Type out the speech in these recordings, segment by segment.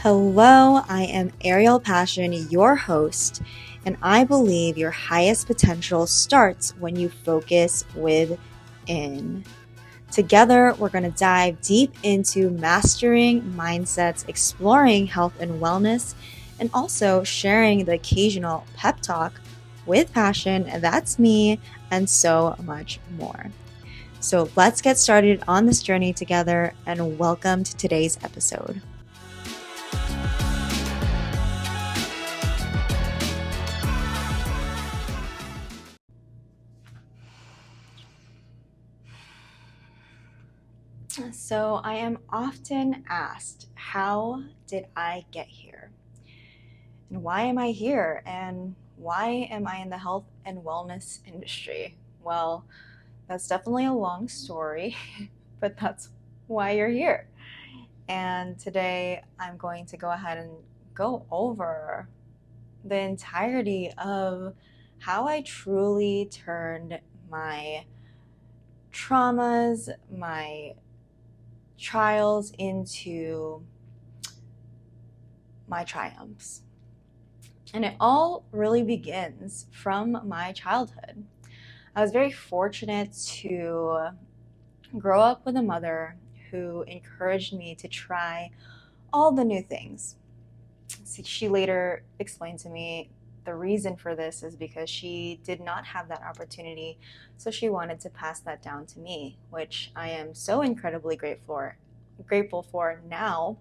Hello, I am Ariel Pasion, your host, and I believe your highest potential starts when you focus within. Together, we're going to dive deep into mastering mindsets, exploring health and wellness, and also sharing the occasional pep talk with passion. That's me, and so much more. So let's get started on this journey together, and welcome to today's episode. So I am often asked, how did I get here? And why am I here? And why am I in the health and wellness industry? Well, that's definitely a long story, but that's why you're here. And today I'm going to go ahead and go over the entirety of how I truly turned my traumas, my trials into my triumphs. And it all really begins from my childhood. I was very fortunate to grow up with a mother who encouraged me to try all the new things. She later explained to me the reason for this is because she did not have that opportunity, so she wanted to pass that down to me, which I am so incredibly grateful for now.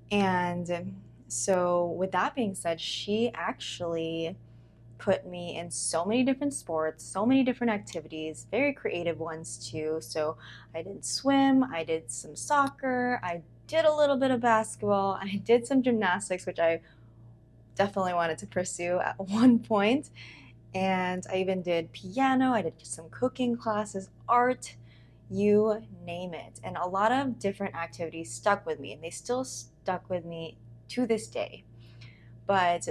And so with that being said, she actually put me in so many different sports, so many different activities, very creative ones too. So I did swim, I did some soccer, I did a little bit of basketball, I did some gymnastics, which I definitely wanted to pursue at one point. And I even did piano, I did some cooking classes, art, you name it. And a lot of different activities stuck with me, and they still stuck with me to this day. But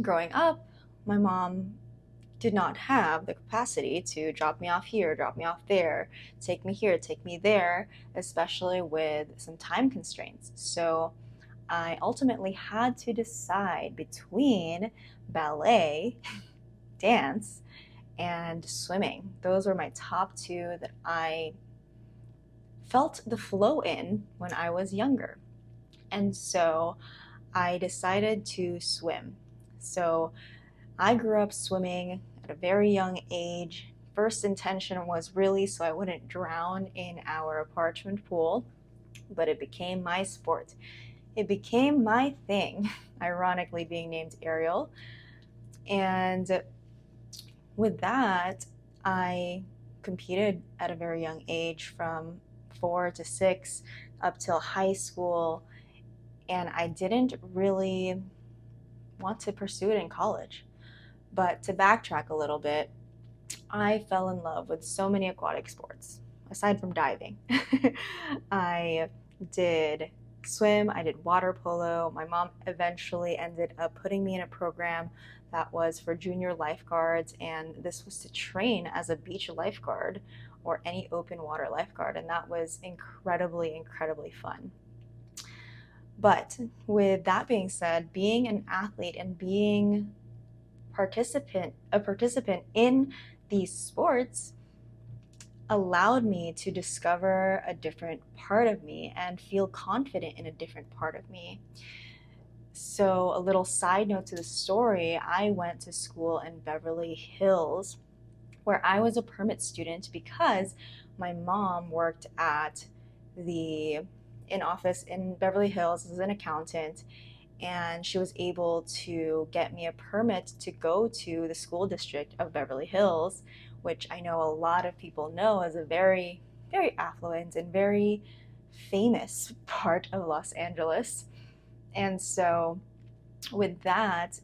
growing up, my mom did not have the capacity to drop me off here, drop me off there, take me here, take me there, especially with some time constraints. So I ultimately had to decide between ballet, dance, and swimming. Those were my top two that I felt the flow in when I was younger. And so I decided to swim. So I grew up swimming at a very young age. First intention was really so I wouldn't drown in our apartment pool, but it became my sport. It became my thing, ironically being named Ariel. And with that, I competed at a very young age from 4 to 6 up till high school. And I didn't really want to pursue it in college. But to backtrack a little bit, I fell in love with so many aquatic sports, aside from diving. I did swim, I did water polo. My mom eventually ended up putting me in a program that was for junior lifeguards, and this was to train as a beach lifeguard or any open water lifeguard, and that was incredibly, incredibly fun. But with that being said, being an athlete and being a participant in these sports allowed me to discover a different part of me and feel confident in a different part of me. So a little side note to the story, I went to school in Beverly Hills where I was a permit student because my mom worked at the in office in Beverly Hills as an accountant, and she was able to get me a permit to go to the school district of Beverly Hills, which I know a lot of people know as a very, very affluent and very famous part of Los Angeles. And so with that,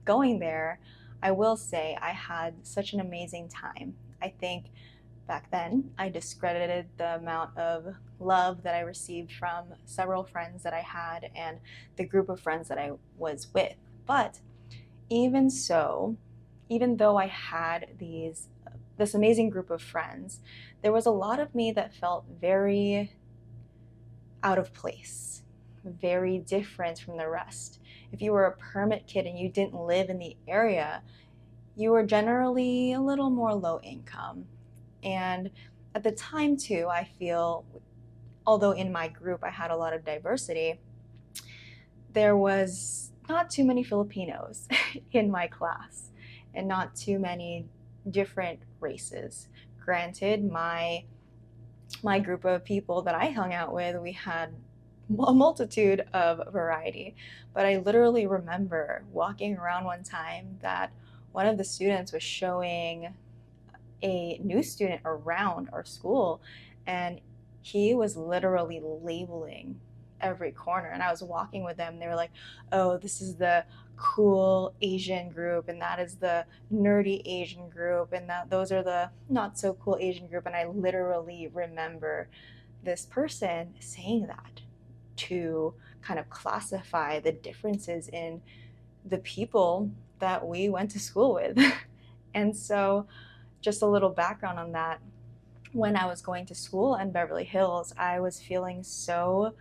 going there, I will say I had such an amazing time. I think back then I discredited the amount of love that I received from several friends that I had and the group of friends that I was with. But even so, even though I had this amazing group of friends, there was a lot of me that felt very out of place, very different from the rest. If you were a permit kid and you didn't live in the area, you were generally a little more low income. And at the time too, I feel, although in my group I had a lot of diversity, there was not too many Filipinos in my class and not too many different races. Granted, my group of people that I hung out with, we had a multitude of variety. But I literally remember walking around one time that one of the students was showing a new student around our school, and he was literally labeling every corner. And I was walking with them. They were like, oh, this is the cool Asian group, and that is the nerdy Asian group, and that those are the not so cool Asian group. And I literally remember this person saying that to kind of classify the differences in the people that we went to school with. And so, just a little background on that. When I was going to school in Beverly Hills, I was feeling so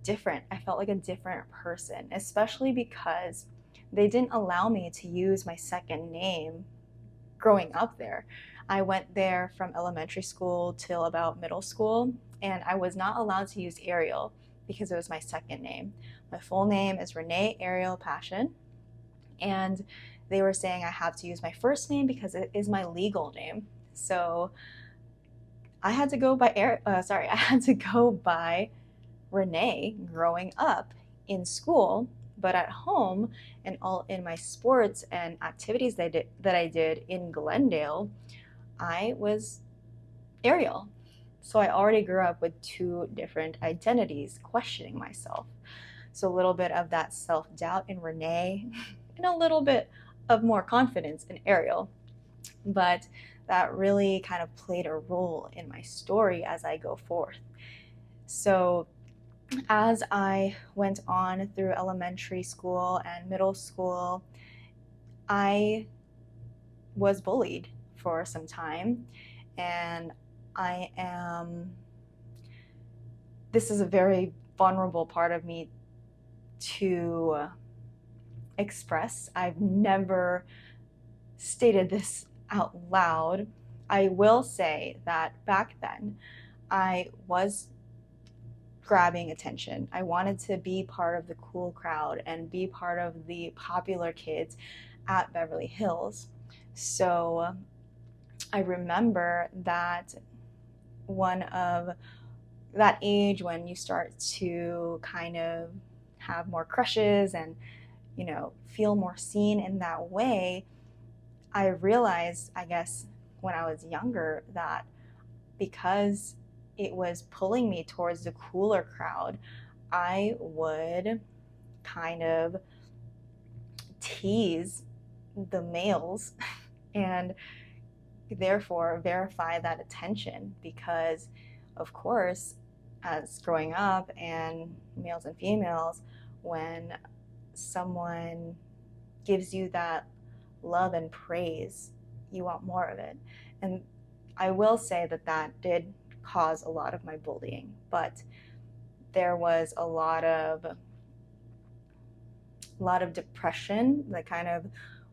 different. I felt like a different person, especially because they didn't allow me to use my second name growing up there. I went there from elementary school till about middle school, and I was not allowed to use Ariel because it was my second name. My full name is Renee Ariel Pasion, and they were saying I have to use my first name because it is my legal name. So I had to go by I had to go by Renee growing up in school, but at home and all in my sports and activities that I did in Glendale, I was Ariel. So I already grew up with two different identities, questioning myself. So a little bit of that self-doubt in Renee and a little bit of more confidence in Ariel. But that really kind of played a role in my story as I go forth. So as I went on through elementary school and middle school, I was bullied for some time, and this is a very vulnerable part of me to express. I've never stated this out loud. I will say that back then I was grabbing attention. I wanted to be part of the cool crowd and be part of the popular kids at Beverly Hills. So I remember that one of that age when you start to kind of have more crushes and, you know, feel more seen in that way, I realized, I guess, when I was younger that because it was pulling me towards the cooler crowd, I would kind of tease the males and therefore verify that attention, because of course, as growing up and males and females, when someone gives you that love and praise, you want more of it. And I will say that that did cause a lot of my bullying, but there was a lot of depression that kind of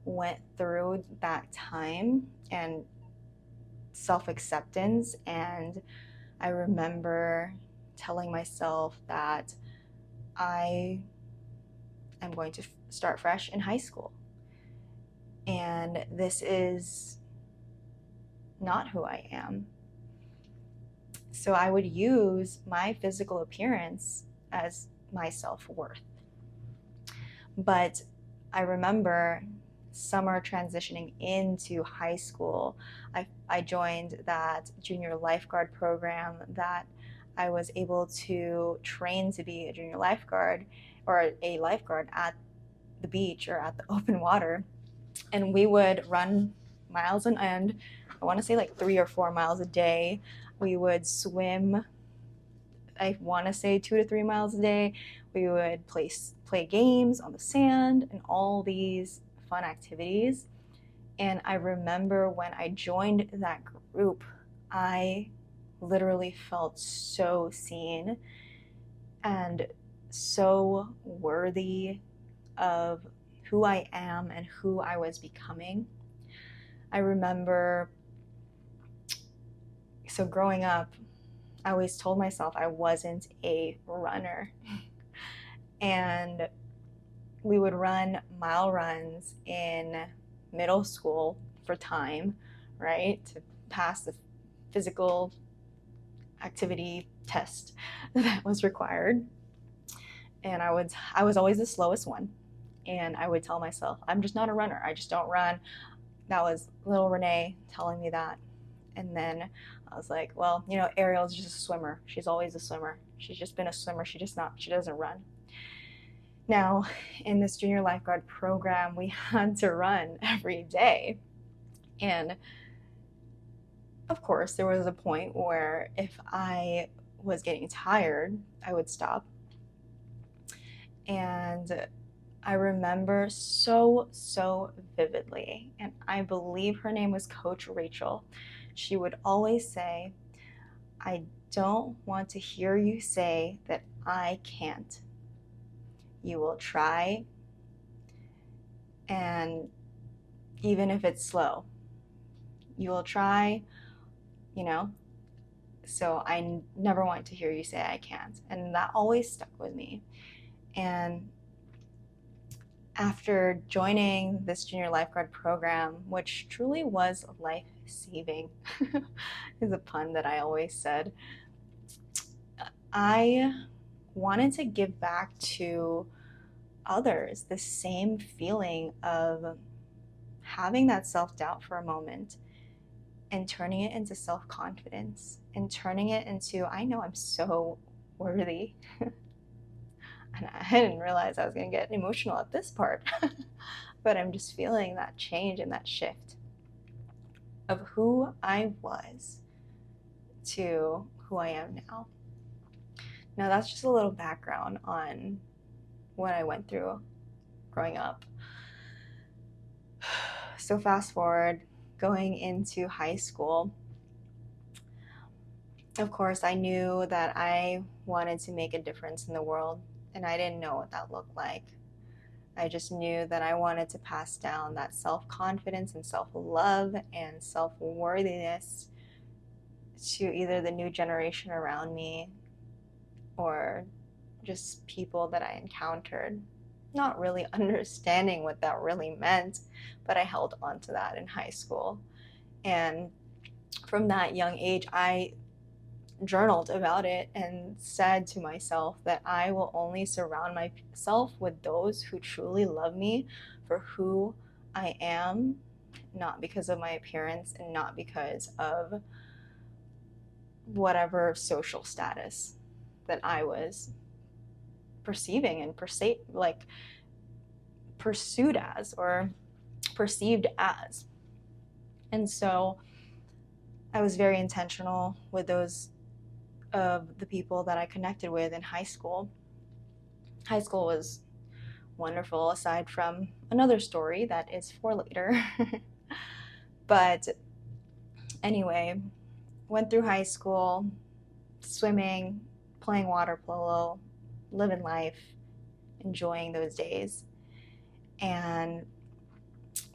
went through that time, and self-acceptance. And I remember telling myself that I am going to start fresh in high school, and this is not who I am. So I would use my physical appearance as my self-worth. But I remember summer transitioning into high school, I joined that junior lifeguard program that I was able to train to be a junior lifeguard or a lifeguard at the beach or at the open water. And we would run miles on end. I want to say like 3 or 4 miles a day. We would swim, I want to say 2 to 3 miles a day. We would play games on the sand and all these fun activities. And I remember when I joined that group, I literally felt so seen. And so worthy of who I am and who I was becoming. I remember, so growing up, I always told myself I wasn't a runner. And we would run mile runs in middle school for time, right? To pass the physical activity test that was required. And I was always the slowest one. And I would tell myself, I'm just not a runner. I just don't run. That was little Renee telling me that. And then I was like, well, Ariel's just a swimmer. She's always a swimmer. She's just been a swimmer. She doesn't run. Now, in this junior lifeguard program, we had to run every day. And of course, there was a point where if I was getting tired, I would stop. And I remember so vividly, and I believe her name was Coach Rachel. She would always say, I don't want to hear you say that I can't. You will try, and even if it's slow, you will try, so I never want to hear you say I can't. And that always stuck with me. And after joining this junior lifeguard program, which truly was life-saving, is a pun that I always said, I wanted to give back to others the same feeling of having that self-doubt for a moment and turning it into self-confidence and turning it into, I know I'm so worthy. And I didn't realize I was going to get emotional at this part. But I'm just feeling that change and that shift of who I was to who I am now. Now, that's just a little background on what I went through growing up. So fast forward, going into high school, of course, I knew that I wanted to make a difference in the world, and I didn't know what that looked like. I just knew that I wanted to pass down that self-confidence and self-love and self-worthiness to either the new generation around me or just people that I encountered, not really understanding what that really meant, but I held on to that in high school. And from that young age, I journaled about it and said to myself that I will only surround myself with those who truly love me for who I am, not because of my appearance and not because of whatever social status that I was perceiving and pursued as or perceived as. And so I was very intentional with those of the people that I connected with in high school. High school was wonderful, aside from another story that is for later. But anyway, went through high school, swimming, playing water polo, living life, enjoying those days, and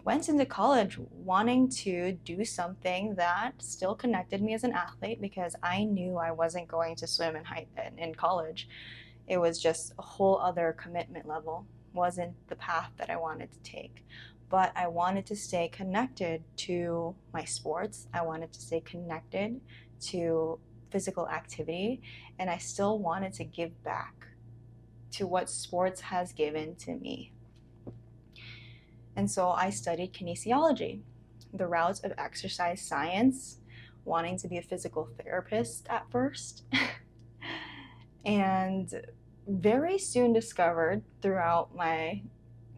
went into college wanting to do something that still connected me as an athlete, because I knew I wasn't going to swim in college. It was just a whole other commitment level. Wasn't the path that I wanted to take. But I wanted to stay connected to my sports. I wanted to stay connected to physical activity, and I still wanted to give back to what sports has given to me. And so I studied kinesiology, the route of exercise science, wanting to be a physical therapist at first. And very soon discovered throughout my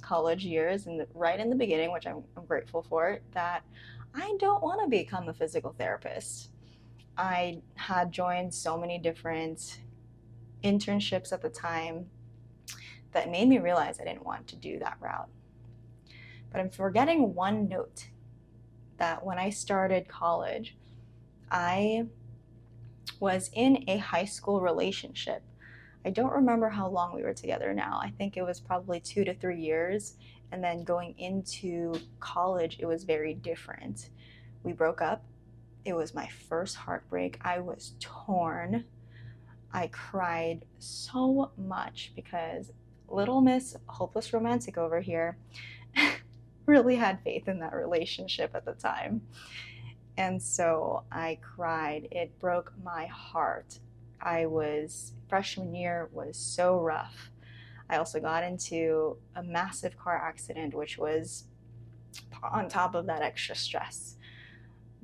college years and right in the beginning, which I'm grateful for, that I don't want to become a physical therapist. I had joined so many different internships at the time that made me realize I didn't want to do that route. But I'm forgetting one note, that when I started college, I was in a high school relationship. I don't remember how long we were together now. I think it was probably 2 to 3 years. And then going into college, it was very different. We broke up. It was my first heartbreak. I was torn. I cried so much because little Miss Hopeless Romantic over here really had faith in that relationship at the time. And so I cried. It broke my heart. Freshman year was so rough. I also got into a massive car accident, which was on top of that extra stress.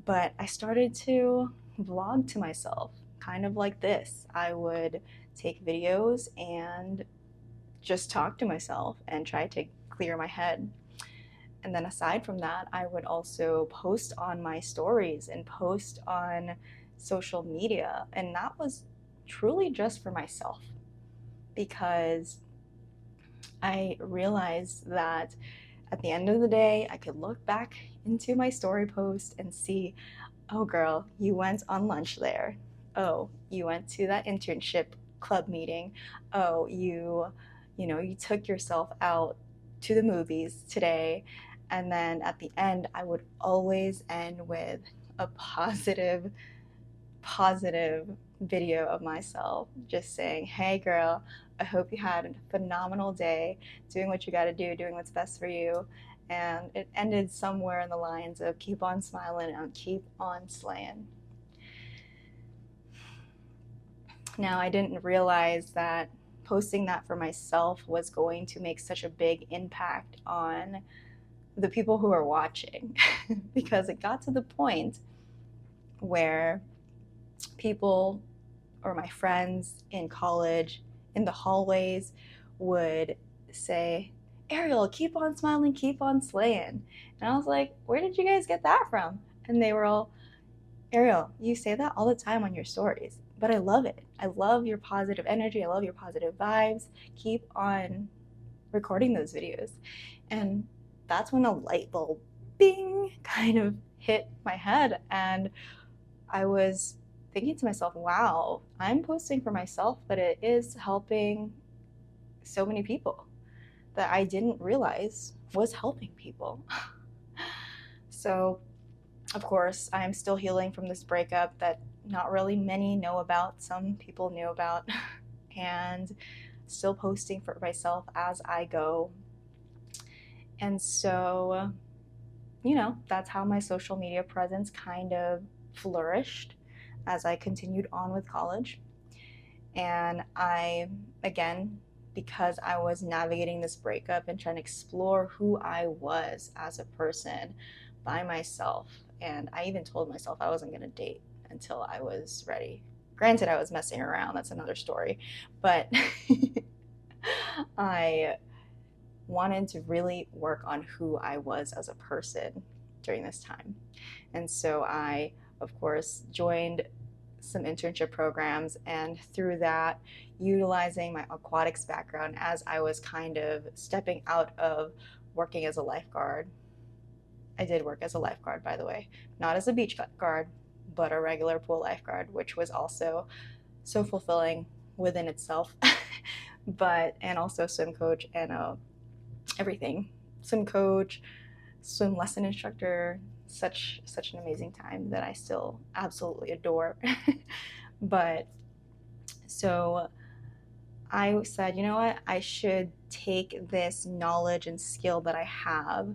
But I started to vlog to myself, kind of like this. I would take videos and just talk to myself and try to clear my head. And then aside from that, I would also post on my stories and post on social media. And that was truly just for myself, because I realized that at the end of the day, I could look back into my story post and see, oh girl, you went on lunch there. Oh, you went to that internship club meeting. Oh, you took yourself out to the movies today. And then at the end, I would always end with a positive video of myself just saying, hey girl, I hope you had a phenomenal day doing what you got to do, doing what's best for you. And it ended somewhere in the lines of keep on smiling and keep on slaying. Now, I didn't realize that posting that for myself was going to make such a big impact on the people who are watching because it got to the point where people or my friends in college in the hallways would say, Ariel, keep on smiling, keep on slaying. And I was like, where did you guys get that from? And they were all, Ariel, you say that all the time on your stories, but I love it. I love your positive energy. I love your positive vibes. Keep on recording those videos. And that's when a light bulb, bing, kind of hit my head. And I was thinking to myself, wow, I'm posting for myself, but it is helping so many people that I didn't realize was helping people. So, of course, I'm still healing from this breakup that not really many know about. Some people knew about, and still posting for myself as I go. And so, that's how my social media presence kind of flourished as I continued on with college. And again, because I was navigating this breakup and trying to explore who I was as a person by myself, and I even told myself I wasn't going to date until I was ready. Granted, I was messing around, that's another story, but I wanted to really work on who I was as a person during this time. And so I, of course, joined some internship programs, and through that, utilizing my aquatics background as I was kind of stepping out of working as a lifeguard. I did work as a lifeguard, by the way, not as a beach guard, but a regular pool lifeguard, which was also so fulfilling within itself. And also swim coach and everything. Swim coach, swim lesson instructor, such an amazing time that I still absolutely adore. But so I said, you know what, I should take this knowledge and skill that I have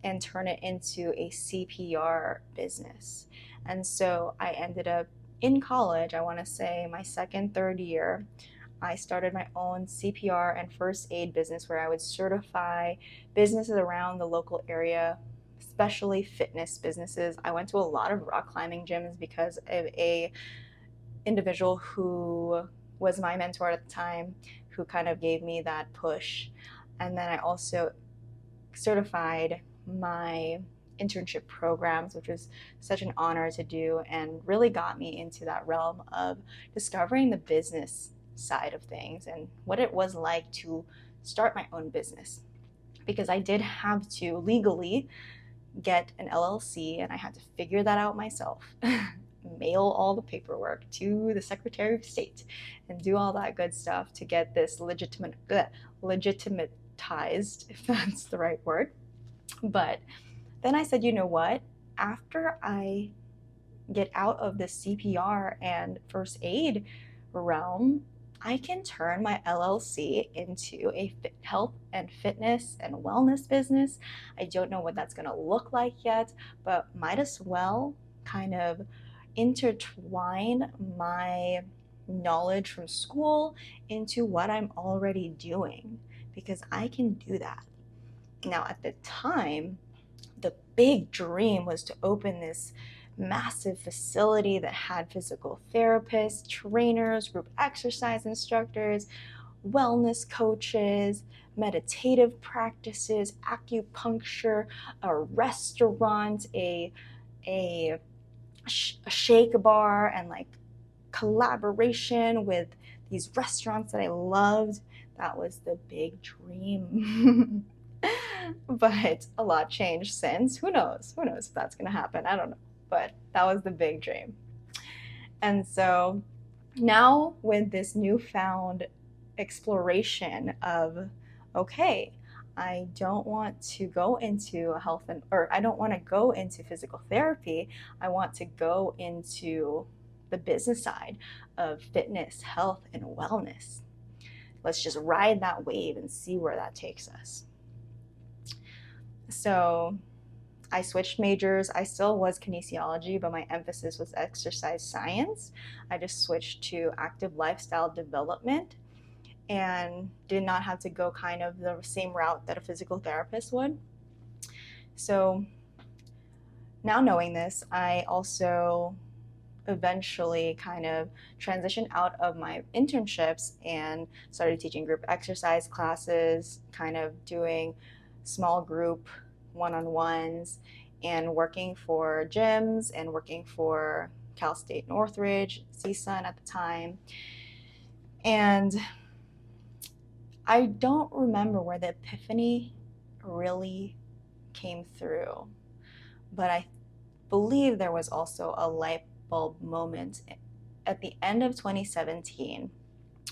and turn it into a CPR business. And so I ended up in college, I want to say my second, third year, I started my own CPR and first aid business where I would certify businesses around the local area, especially fitness businesses. I went to a lot of rock climbing gyms because of a individual who was my mentor at the time, who kind of gave me that push. And then I also certified my internship programs, which was such an honor to do and really got me into that realm of discovering the business side of things and what it was like to start my own business, because I did have to legally get an LLC and I had to figure that out myself. mail all the paperwork to the Secretary of State and do all that good stuff to get this legitimatized, if that's the right word. But then I said, you know what? After I get out of the CPR and first aid realm, I can turn my LLC into a health and fitness and wellness business. I don't know what that's going to look like yet, but might as well kind of intertwine my knowledge from school into what I'm already doing, because I can do that. Now, at the time, the big dream was to open this massive facility that had physical therapists, trainers, group exercise instructors, wellness coaches, meditative practices, acupuncture, a restaurant, a shake bar, and like collaboration with these restaurants that I loved. That was the big dream. But a lot changed since. Who knows? Who knows if that's going to happen? I don't know. But that was the big dream. And so now, with this newfound exploration of, okay, I don't want to go into I don't want to go into physical therapy. I want to go into the business side of fitness, health, and wellness. Let's just ride that wave and see where that takes us. So I switched majors. I still was kinesiology, but my emphasis was exercise science. I just switched to active lifestyle development and did not have to go kind of the same route that a physical therapist would. So now knowing this, I also eventually kind of transitioned out of my internships and started teaching group exercise classes, kind of doing small group one-on-ones, and working for gyms and working for Cal State Northridge, CSUN at the time. And I don't remember where the epiphany really came through, but I believe there was also a light bulb moment at the end of 2017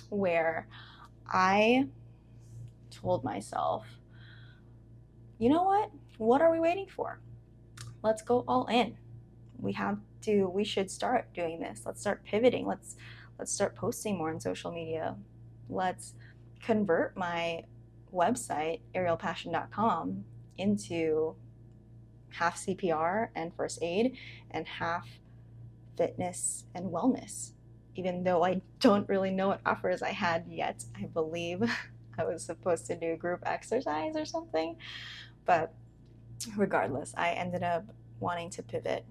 where I told myself, you know what? What are we waiting for? Let's go all in. We should start doing this. Let's start pivoting. Let's start posting more on social media. Let's convert my website, arielpasion.com, into half CPR and first aid and half fitness and wellness. Even though I don't really know what offers I had yet, I believe I was supposed to do group exercise or something. But regardless, I ended up wanting to pivot.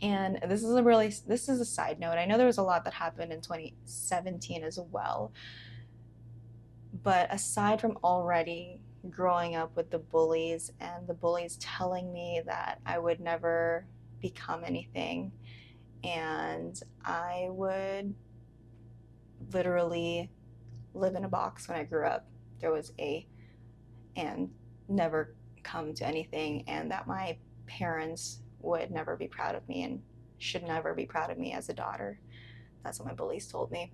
And this is a side note. I know there was a lot that happened in 2017 as well. But aside from already growing up with the bullies and the bullies telling me that I would never become anything and I would literally live in a box when I grew up, and never come to anything, and that my parents would never be proud of me and should never be proud of me as a daughter. That's what my bullies told me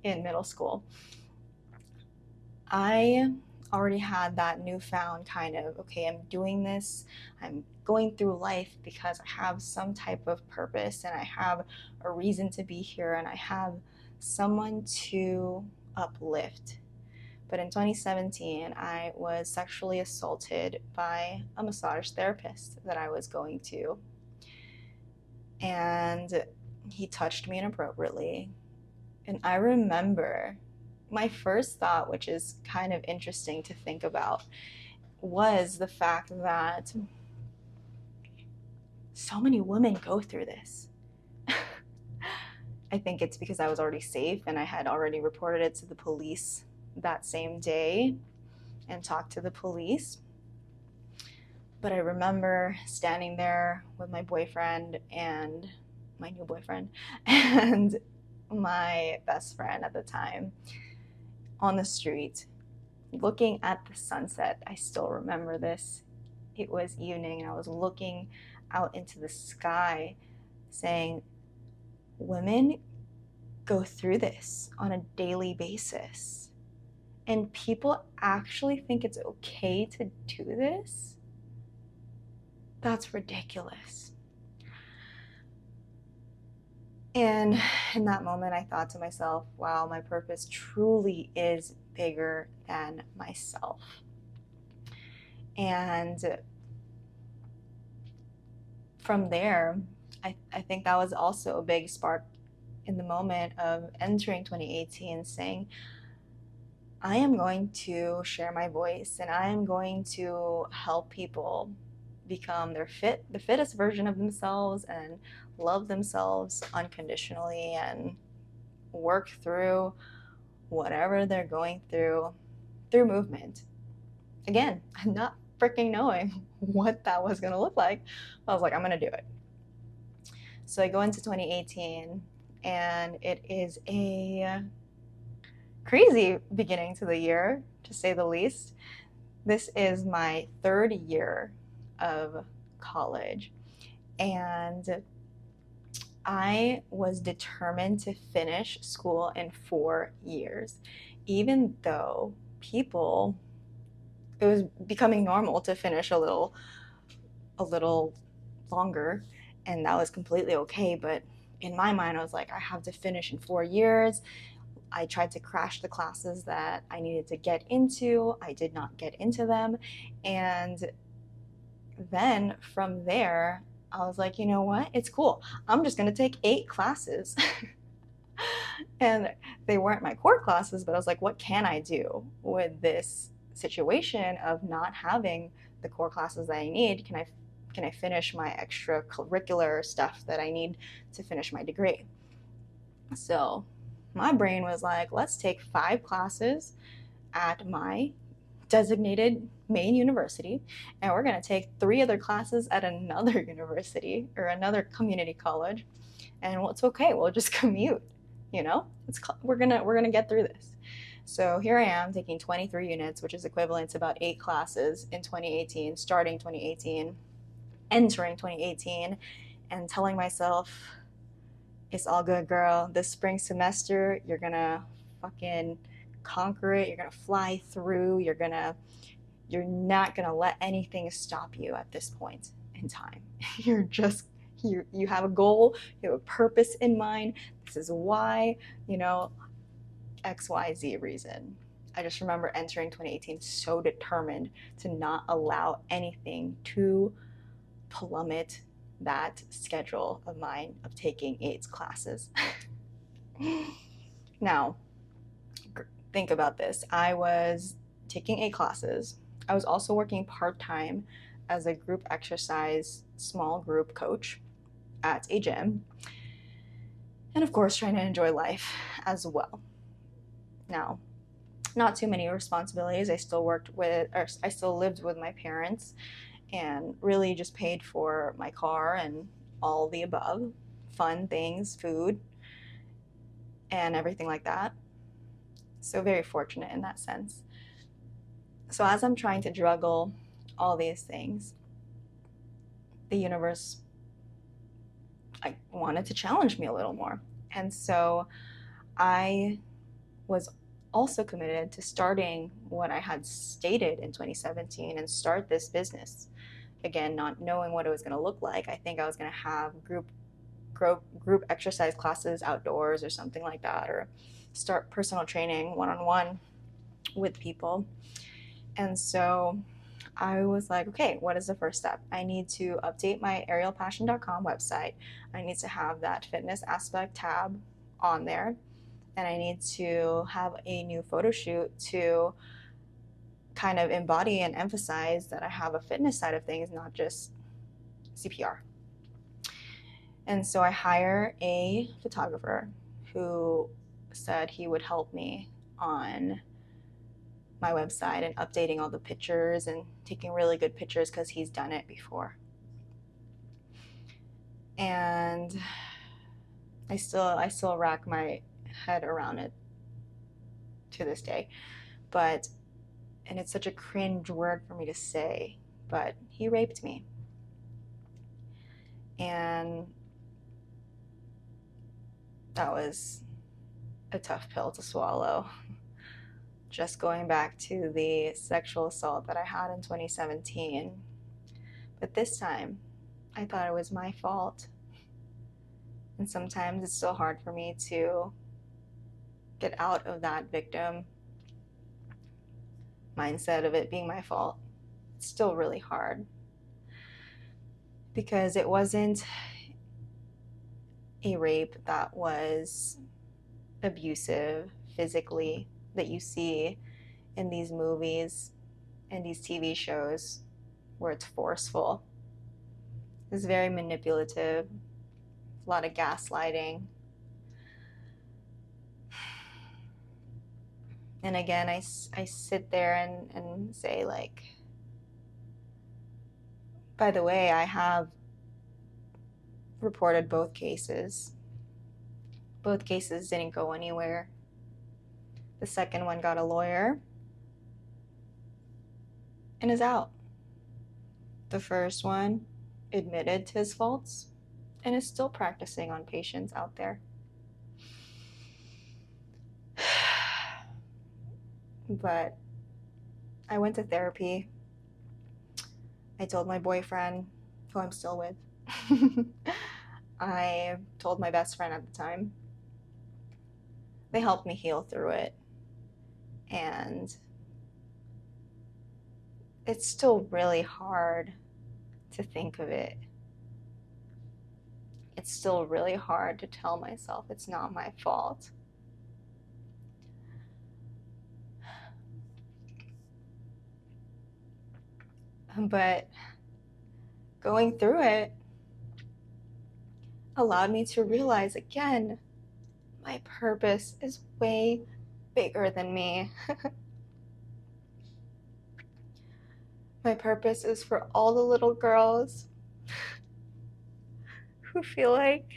in middle school. I already had that newfound kind of, okay, I'm doing this, I'm going through life because I have some type of purpose and I have a reason to be here and I have someone to uplift. But in 2017, I was sexually assaulted by a massage therapist that I was going to. And he touched me inappropriately. And I remember my first thought, which is kind of interesting to think about, was the fact that so many women go through this. I think it's because I was already safe and I had already reported it to the police that same day and talked to the police. But I remember standing there with my boyfriend and my new boyfriend and my best friend at the time on the street looking at the sunset. I still remember this. It was evening and I was looking out into the sky saying women go through this on a daily basis, and people actually think it's okay to do this? That's ridiculous. And in that moment, I thought to myself, wow, my purpose truly is bigger than myself. And from there, I think that was also a big spark in the moment of entering 2018, saying, I am going to share my voice and I am going to help people become the fittest version of themselves and love themselves unconditionally and work through whatever they're going through movement. Again, I'm not freaking knowing what that was going to look like. I was like, I'm going to do it. So I go into 2018, and it is a crazy beginning to the year, to say the least. This is my third year of college, and I was determined to finish school in 4 years, even though it was becoming normal to finish a little longer, and that was completely okay. But in my mind, I was like, I have to finish in 4 years. I tried to crash the classes that I needed to get into. I did not get into them. And then from there, I was like, you know what? It's cool. I'm just going to take 8 classes. And they weren't my core classes, but I was like, what can I do with this situation of not having the core classes that I need? Can I finish my extracurricular stuff that I need to finish my degree? So my brain was like, let's take 5 classes at my designated main university, and we're going to take 3 other classes at another university or another community college, and it's okay, we'll just commute, we're gonna get through this. So here I am taking 23 units, which is equivalent to about 8 classes in 2018, starting 2018, entering 2018, and telling myself, it's all good, girl. This spring semester, you're gonna fucking conquer it. You're gonna fly through. You're not gonna let anything stop you at this point in time. You have a goal. You have a purpose in mind. This is why, XYZ reason. I just remember entering 2018 so determined to not allow anything to plummet that schedule of mine of taking 8 classes. Now, think about this. I was taking 8 classes. I was also working part-time as a group exercise small group coach at a gym. And of course, trying to enjoy life as well. Now, not too many responsibilities. I still lived with my parents and really just paid for my car and all the above, fun things, food, and everything like that. So very fortunate in that sense. So as I'm trying to juggle all these things, the universe wanted to challenge me a little more. And so I was also committed to starting what I had stated in 2017 and start this business. Again, not knowing what it was going to look like. I think I was going to have group exercise classes outdoors or something like that, or start personal training one-on-one with people. And so I was like, okay, what is the first step? I need to update my arielpasion.com website. I need to have that fitness aspect tab on there. And I need to have a new photo shoot to kind of embody and emphasize that I have a fitness side of things, not just CPR. And so I hire a photographer who said he would help me on my website and updating all the pictures and taking really good pictures because he's done it before. And I still rack my head around it to this day. And it's such a cringe word for me to say, but he raped me. And that was a tough pill to swallow. Just going back to the sexual assault that I had in 2017. But this time, I thought it was my fault. And sometimes it's still hard for me to get out of that victim mindset of it being my fault. It's still really hard because it wasn't a rape that was abusive physically that you see in these movies and these TV shows where it's forceful. It's very manipulative, a lot of gaslighting. And again, I sit there and say, like, by the way, I have reported both cases. Both cases didn't go anywhere. The second one got a lawyer and is out. The first one admitted to his faults and is still practicing on patients out there. But I went to therapy. I told my boyfriend, who I'm still with. I told my best friend at the time. They helped me heal through it. And it's still really hard to think of it. It's still really hard to tell myself it's not my fault. But going through it allowed me to realize again, my purpose is way bigger than me. My purpose is for all the little girls who feel like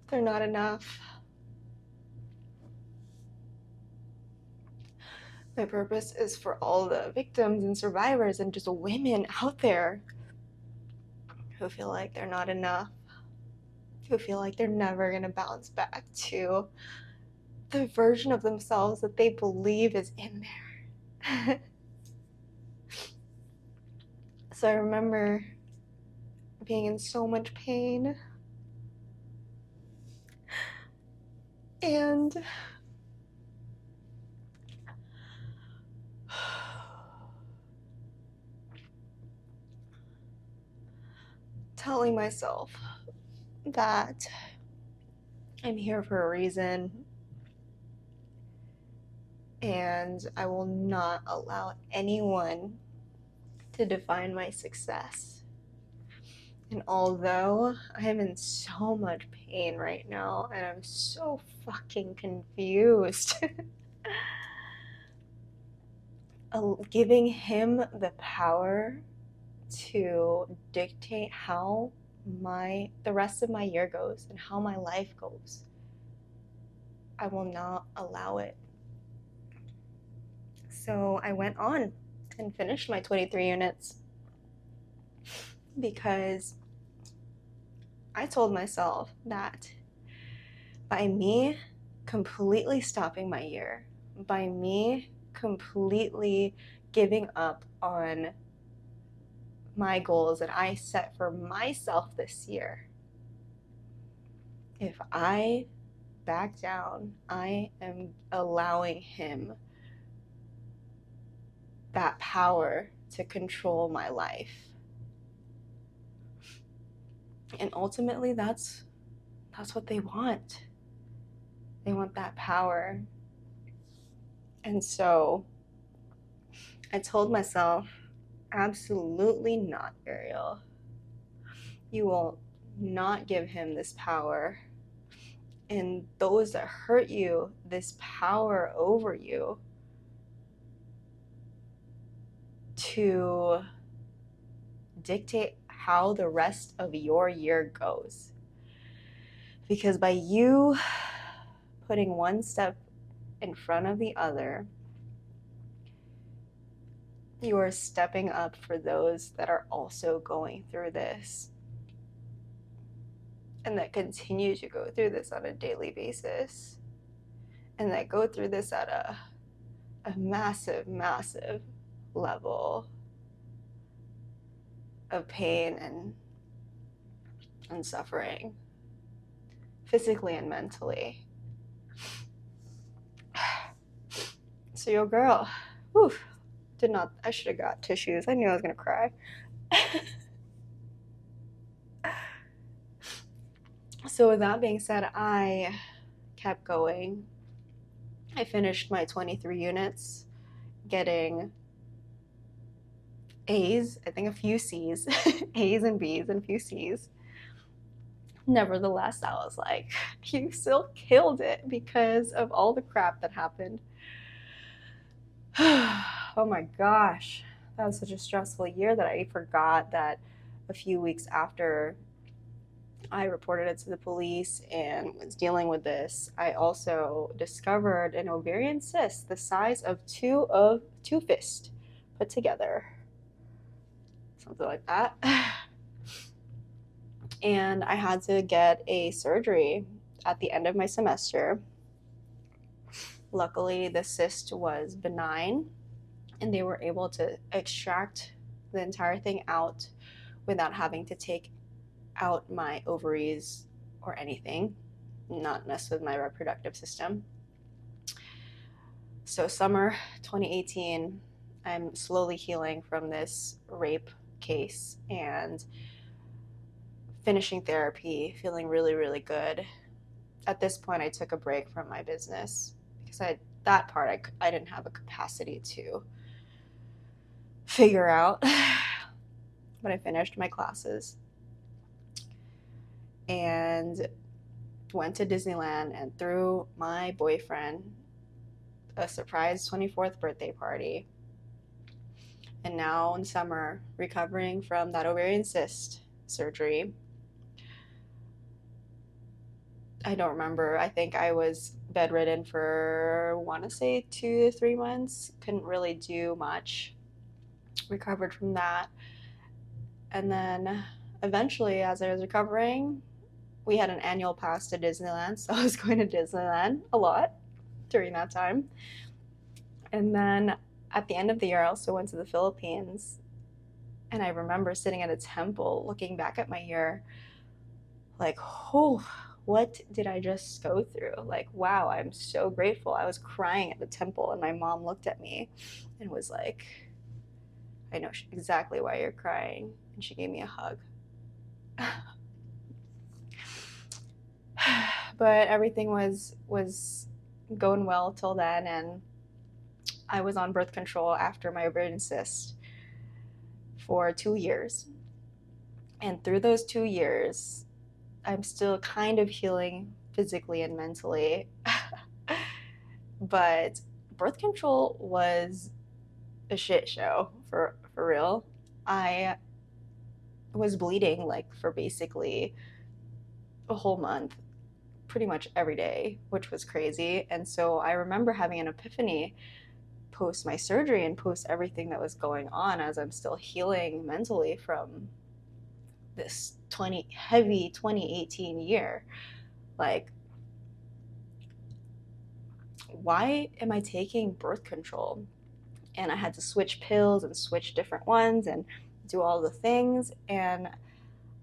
they're not enough. My purpose is for all the victims and survivors and just women out there who feel like they're not enough, who feel like they're never going to bounce back to the version of themselves that they believe is in there. So I remember being in so much pain and telling myself that I'm here for a reason and I will not allow anyone to define my success. And although I am in so much pain right now and I'm so fucking confused, giving him the power to dictate how the rest of my year goes and how my life goes, I will not allow it. So I went on and finished my 23 units because I told myself that by me completely stopping my year, by me completely giving up on my goals that I set for myself this year, if I back down, I am allowing him that power to control my life. And ultimately, that's what they want. They want that power. And so I told myself, absolutely not, Ariel. You will not give him this power. And those that hurt you, this power over you to dictate how the rest of your year goes. Because by you putting one step in front of the other, you are stepping up for those that are also going through this. and that continue to go through this on a daily basis, and that go through this at a massive, massive level of pain and suffering, physically and mentally. So your girl, oof, I should have got tissues. I knew I was gonna cry. So with that being said, I kept going. I finished my 23 units, getting A's, I think a few C's, A's and B's and a few C's. Nevertheless, I was like, you still killed it because of all the crap that happened. Oh my gosh, that was such a stressful year that I forgot that a few weeks after I reported it to the police and was dealing with this, I also discovered an ovarian cyst the size of two fists put together, something like that. And I had to get a surgery at the end of my semester. Luckily, the cyst was benign, and they were able to extract the entire thing out without having to take out my ovaries or anything, not mess with my reproductive system. So summer 2018, I'm slowly healing from this rape case and finishing therapy, feeling really, really good. At this point, I took a break from my business because I didn't have a capacity to figure out. But I finished my classes and went to Disneyland and threw my boyfriend a surprise 24th birthday party. And now in summer, recovering from that ovarian cyst surgery. I don't remember. I think I was bedridden for, I want to say 2 to 3 months. Couldn't really do much. Recovered from that. And then eventually, as I was recovering, we had an annual pass to Disneyland. So I was going to Disneyland a lot during that time. And then at the end of the year, I also went to the Philippines. And I remember sitting at a temple looking back at my year like, oh, what did I just go through? Like, wow, I'm so grateful. I was crying at the temple, and my mom looked at me and was like, I know exactly why you're crying. And she gave me a hug. But everything was going well till then, and I was on birth control after my ovarian cyst for 2 years. And through those 2 years, I'm still kind of healing physically and mentally. But birth control was a shit show for real. I was bleeding like for basically a whole month, pretty much every day, which was crazy. And so I remember having an epiphany post my surgery and post everything that was going on as I'm still healing mentally from this heavy 2018 year. Like, why am I taking birth control? And I had to switch pills and switch different ones and do all the things. And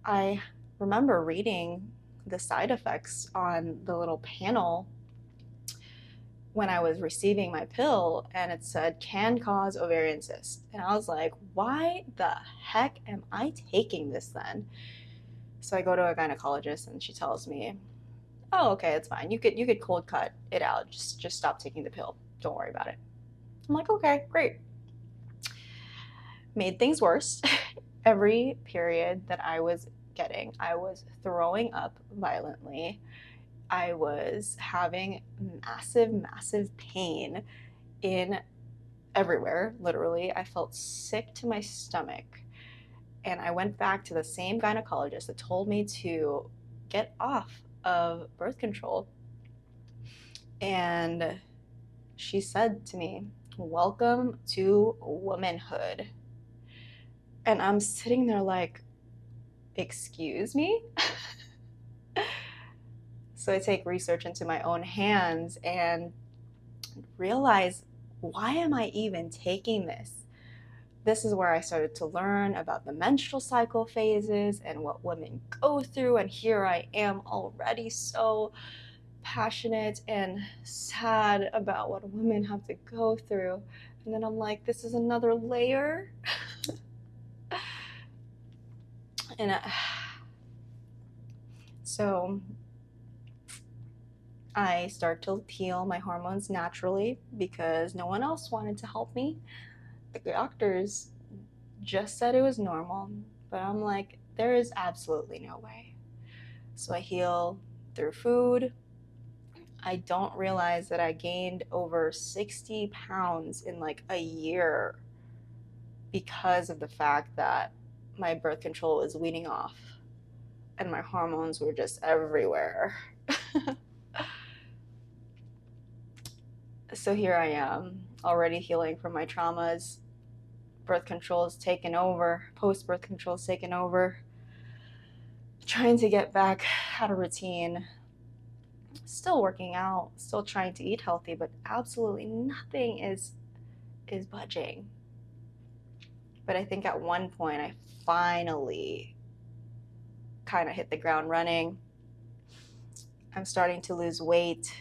I remember reading the side effects on the little panel when I was receiving my pill, and it said can cause ovarian cyst. And I was like, why the heck am I taking this then? So I go to a gynecologist and she tells me, oh, okay, it's fine. You could cold cut it out. Just stop taking the pill. Don't worry about it. I'm like, okay, great. Made things worse. Every period that I was getting, I was throwing up violently. I was having massive, massive pain in everywhere, literally. I felt sick to my stomach. And I went back to the same gynecologist that told me to get off of birth control. And she said to me, welcome to womanhood. And I'm sitting there like, excuse me? So I take research into my own hands and realize, why am I even taking this? This is where I started to learn about the menstrual cycle phases and what women go through. And here I am already so passionate and sad about what women have to go through. And then I'm like, this is another layer. And so I start to heal my hormones naturally because no one else wanted to help me. The doctors just said it was normal, but I'm like, there is absolutely no way. So I heal through food. I don't realize that I gained over 60 pounds in like a year because of the fact that my birth control was weaning off and my hormones were just everywhere. So here I am, already healing from my traumas. Birth control is taken over, post-birth control is taken over. Trying to get back out of routine. Still working out, still trying to eat healthy, but absolutely nothing is budging. But I think at one point I finally kind of hit the ground running. I'm starting to lose weight.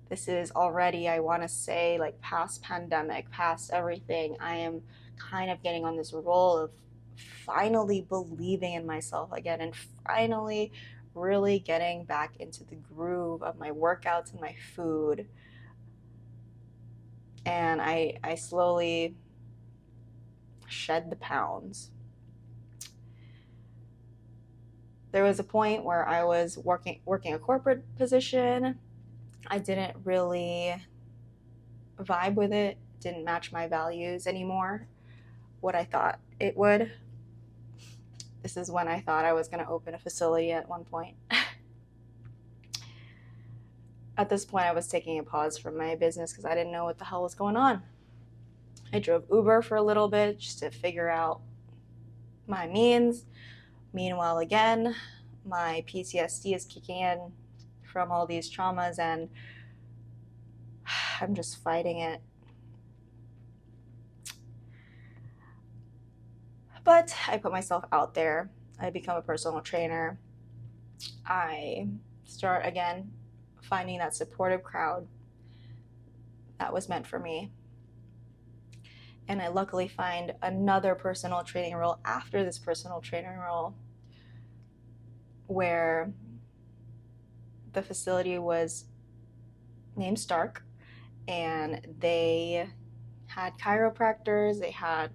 This is already, I want to say, like past pandemic, past everything. I am kind of getting on this roll of finally believing in myself again and finally really getting back into the groove of my workouts and my food. And I slowly shed the pounds. There was a point where I was working a corporate position. I didn't really vibe with it, didn't match my values anymore, what I thought it would. This is when I thought I was going to open a facility at one point. At this point, I was taking a pause from my business because I didn't know what the hell was going on. I drove Uber for a little bit just to figure out my means. Meanwhile, again, my PTSD is kicking in from all these traumas and I'm just fighting it. But I put myself out there. I become a personal trainer. I start again finding that supportive crowd that was meant for me. And I luckily find another personal training role after this personal training role where the facility was named Stark, and they had chiropractors, they had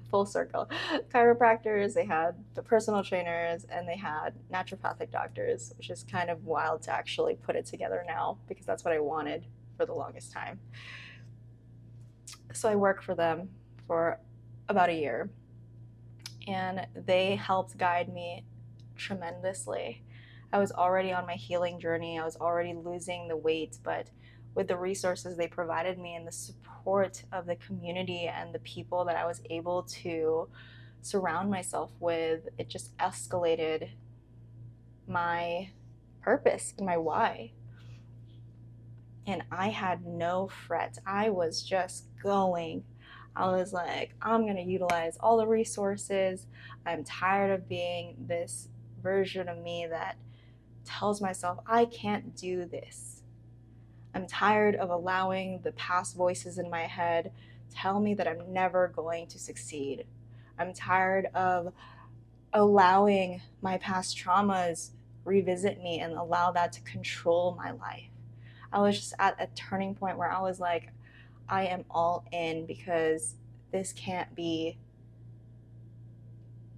full circle chiropractors, they had the personal trainers, and they had naturopathic doctors, which is kind of wild to actually put it together now because that's what I wanted for the longest time. So I worked for them for about a year, and they helped guide me tremendously. I was already on my healing journey. I was already losing the weight, but with the resources they provided me and the support of the community and the people that I was able to surround myself with, it just escalated my purpose and my why. And I had no fret. I was just going. I was like, I'm going to utilize all the resources. I'm tired of being this version of me that tells myself I can't do this. I'm tired of allowing the past voices in my head tell me that I'm never going to succeed. I'm tired of allowing my past traumas revisit me and allow that to control my life. I was just at a turning point where I was like, I am all in because this can't be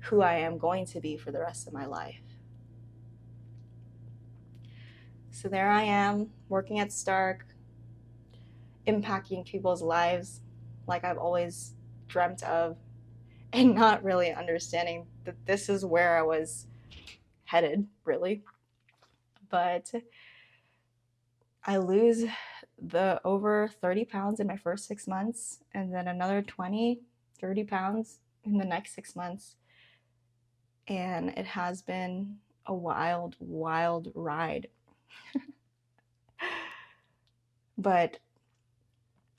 who I am going to be for the rest of my life. So there I am, working at Stark, impacting people's lives like I've always dreamt of, and not really understanding that this is where I was headed, really. But I lose the over 30 pounds in my first 6 months, and then another 20, 30 pounds in the next 6 months. And it has been a wild, wild ride. But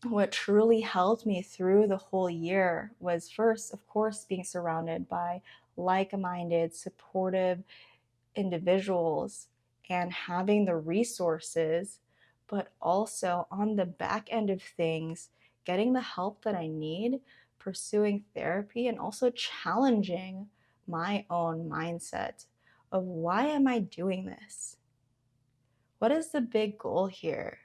what truly helped me through the whole year was first, of course, being surrounded by like-minded, supportive individuals and having the resources, but also on the back end of things, getting the help that I need, pursuing therapy, and also challenging my own mindset of why am I doing this? What is the big goal here?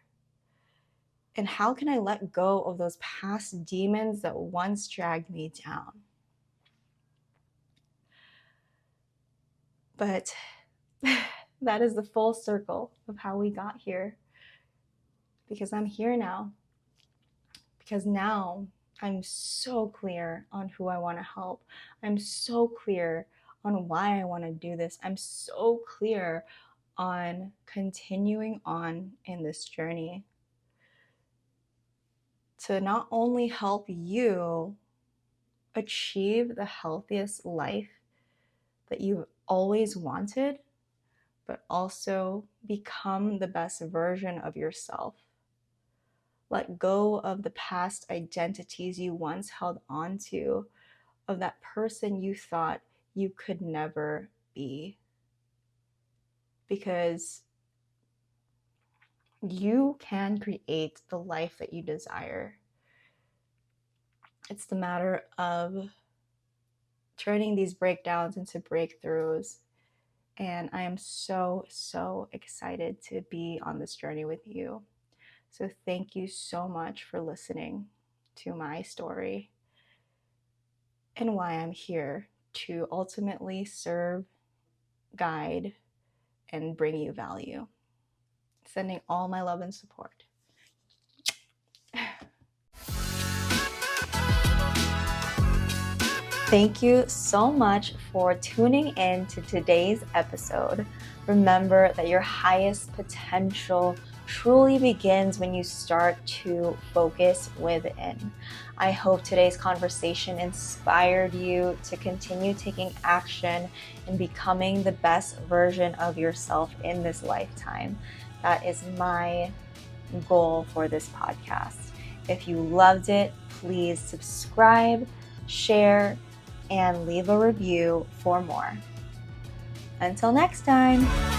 And how can I let go of those past demons that once dragged me down? But that is the full circle of how we got here. Because I'm here now. Because now I'm so clear on who I want to help. I'm so clear on why I want to do this. I'm so clear on continuing on in this journey to not only help you achieve the healthiest life that you've always wanted, but also become the best version of yourself. Let go of the past identities you once held on to, of that person you thought you could never be. Because you can create the life that you desire. It's the matter of turning these breakdowns into breakthroughs. And I am so, so excited to be on this journey with you. So thank you so much for listening to my story and why I'm here to ultimately serve, guide, and bring you value. Sending all my love and support. Thank you so much for tuning in to today's episode. Remember that your highest potential truly begins when you start to focus within. I hope today's conversation inspired you to continue taking action and becoming the best version of yourself in this lifetime. That is my goal for this podcast. If you loved it, please subscribe, share, and leave a review for more. Until next time.